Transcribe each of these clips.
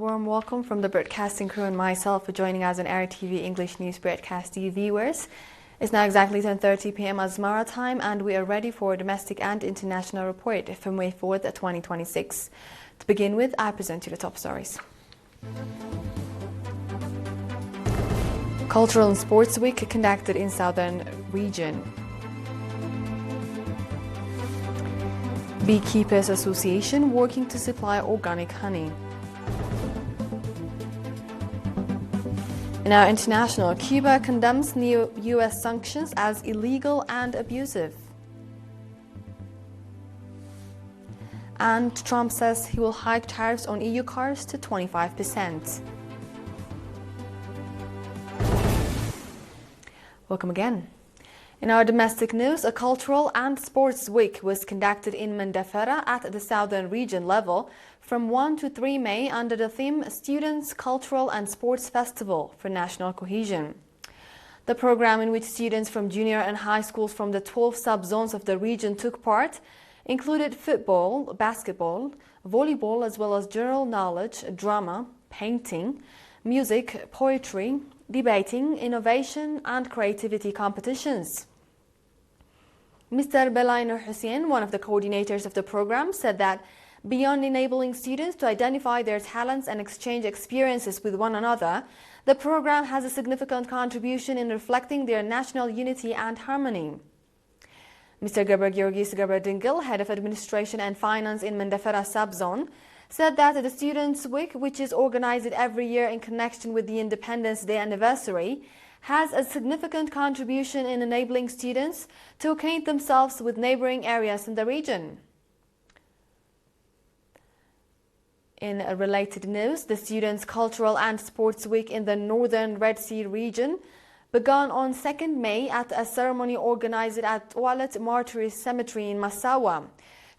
warm welcome from the broadcasting crew and myself for joining us on ERi-TV English News Broadcast TV viewers. It's now exactly 10:30 p.m. Asmara time, and we are ready for a domestic and international report from May 4th, 2026. To begin with, I present you the top stories. Cultural and Sports Week conducted in Southern region. Beekeepers Association working to supply organic honey. In our international, Cuba condemns new US sanctions as illegal and abusive. And Trump says he will hike tariffs on EU cars to 25%. Welcome again. In our domestic news, a cultural and sports week was conducted in Mandafera at the southern region level from 1 to 3 May under the theme Students' Cultural and Sports Festival for National Cohesion. The program, in which students from junior and high schools from the 12 sub-zones of the region took part, included football, basketball, volleyball, as well as general knowledge, drama, painting, music, poetry, debating, innovation, and creativity competitions. Mr. Belainer Hussein, one of the coordinators of the program, said that beyond enabling students to identify their talents and exchange experiences with one another, the program has a significant contribution in reflecting their national unity and harmony. Mr. Georgis Dingil, head of administration and finance in Mandafera subzone, said that the Students' Week, which is organized every year in connection with the Independence Day anniversary, has a significant contribution in enabling students to acquaint themselves with neighboring areas in the region. In related news, the Students' Cultural and Sports Week in the Northern Red Sea region began on 2nd May at a ceremony organized at Walet Martyrs Cemetery in Massawa,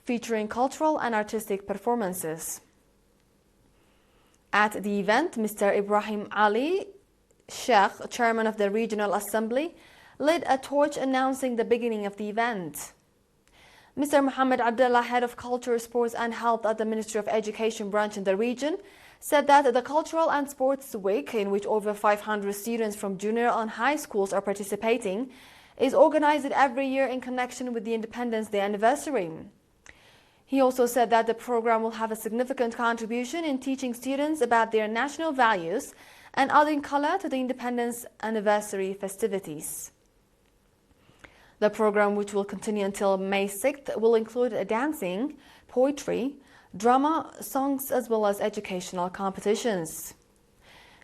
featuring cultural and artistic performances. At the event, Mr. Ibrahim Ali Sheikh, chairman of the Regional Assembly, lit a torch announcing the beginning of the event. Mr. Mohammed Abdullah, head of Culture, Sports and Health at the Ministry of Education branch in the region, said that the Cultural and Sports Week, in which over 500 students from junior and high schools are participating, is organized every year in connection with the Independence Day anniversary. He also said that the program will have a significant contribution in teaching students about their national values and adding color to the Independence Anniversary festivities. The program, which will continue until May 6th, will include dancing, poetry, drama, songs, as well as educational competitions.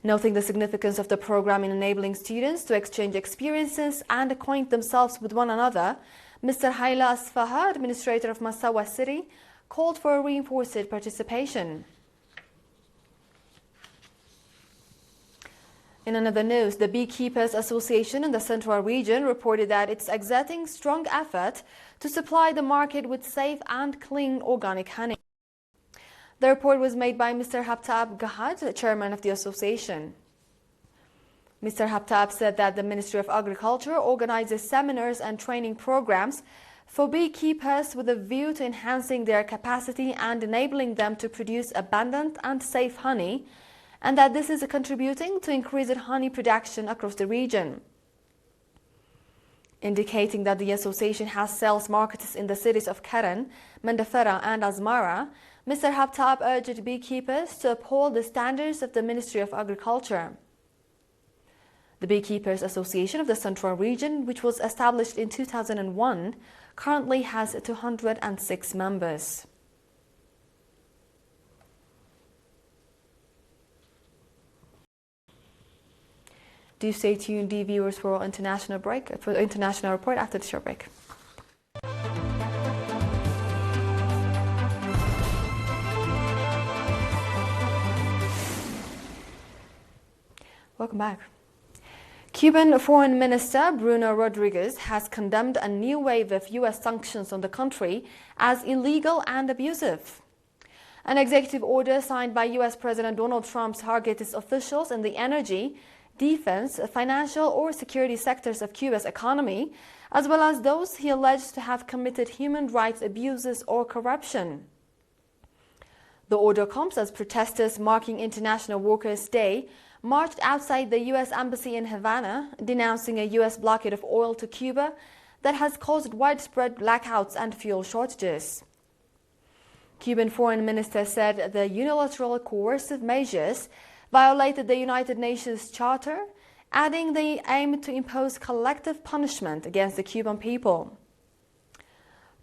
Noting the significance of the program in enabling students to exchange experiences and acquaint themselves with one another, Mr. Haila Asfaha, administrator of Massawa City, called for reinforced participation. In another news, the Beekeepers Association in the Central region reported that it's exerting strong effort to supply the market with safe and clean organic honey. The report was made by Mr. Habtab Gahad, chairman of the association. Mr. Habtab said that the Ministry of Agriculture organizes seminars and training programs for beekeepers with a view to enhancing their capacity and enabling them to produce abundant and safe honey, and that this is contributing to increased honey production across the region. Indicating that the association has sales markets in the cities of Keren, Mandafera and Asmara, Mr. Habtab urged beekeepers to uphold the standards of the Ministry of Agriculture. The Beekeepers Association of the Central Region, which was established in 2001, currently has 206 members. Do stay tuned, dear viewers, for our international report after the short break. Welcome back. Cuban Foreign Minister Bruno Rodriguez has condemned a new wave of US sanctions on the country as illegal and abusive. An executive order signed by US President Donald Trump targets officials in the energy, defense, financial or security sectors of Cuba's economy, as well as those he alleged to have committed human rights abuses or corruption. The order comes as protesters marking International Workers' Day marched outside the U.S. Embassy in Havana, denouncing a U.S. blockade of oil to Cuba that has caused widespread blackouts and fuel shortages. Cuban Foreign Minister said the unilateral coercive measures violated the United Nations Charter, adding they aim to impose collective punishment against the Cuban people.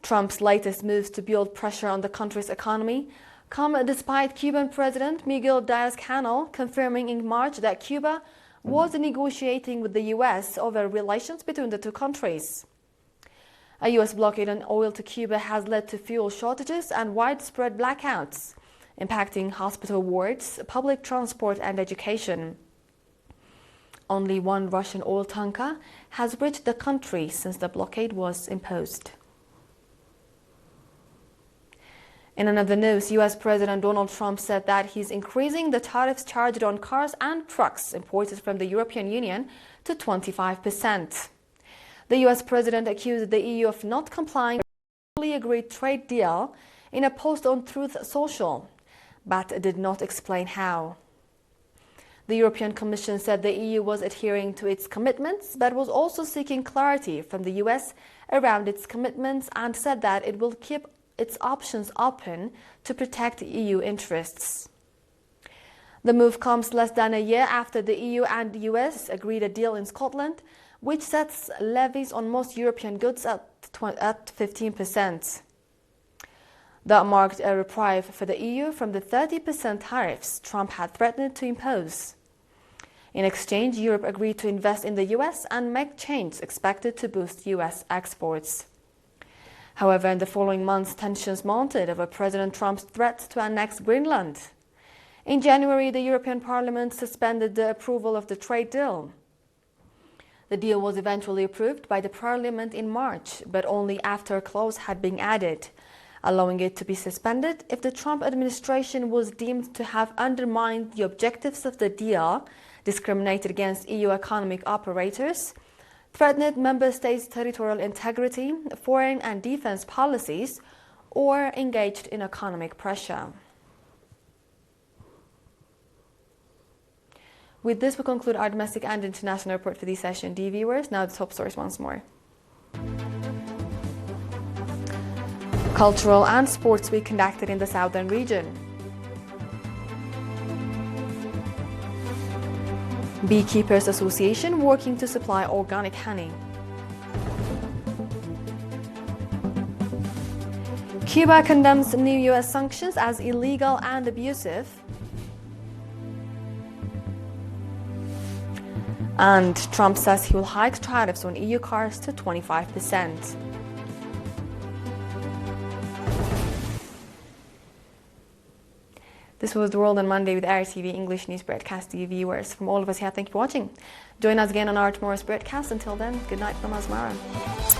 Trump's latest moves to build pressure on the country's economy come despite Cuban President Miguel Diaz-Canel confirming in March that Cuba was negotiating with the U.S. over relations between the two countries. A U.S. blockade on oil to Cuba has led to fuel shortages and widespread blackouts, impacting hospital wards, public transport and education. Only one Russian oil tanker has reached the country since the blockade was imposed. In another news, U.S. President Donald Trump said that he's increasing the tariffs charged on cars and trucks imported from the European Union to 25%. The U.S. president accused the EU of not complying with the fully agreed trade deal in a post on Truth Social, but did not explain how. The European Commission said the EU was adhering to its commitments, but was also seeking clarity from the U.S. around its commitments and said that it will keep its options open to protect EU interests. The move comes less than a year after the EU and the US agreed a deal in Scotland, which sets levies on most European goods at 15%. That marked a reprieve for the EU from the 30% tariffs Trump had threatened to impose. In exchange, Europe agreed to invest in the US and make changes expected to boost US exports. However, in the following months, tensions mounted over President Trump's threat to annex Greenland. In January, the European Parliament suspended the approval of the trade deal. The deal was eventually approved by the Parliament in March, but only after a clause had been added, allowing it to be suspended if the Trump administration was deemed to have undermined the objectives of the deal, discriminated against EU economic operators, threatened member states' territorial integrity, foreign and defense policies, or engaged in economic pressure. With this, we conclude our domestic and international report for this session. Dear viewers, now the top stories once more. Cultural and Sports Week conducted in the southern region. Beekeepers Association working to supply organic honey. Cuba condemns new U.S. sanctions as illegal and abusive. And Trump says he will hike tariffs on EU cars to 25%. This was The World on Monday with ERi-TV English News Broadcast. To you viewers, from all of us here, thank you for watching. Join us again on our tomorrow's broadcast. Until then, good night from Asmara.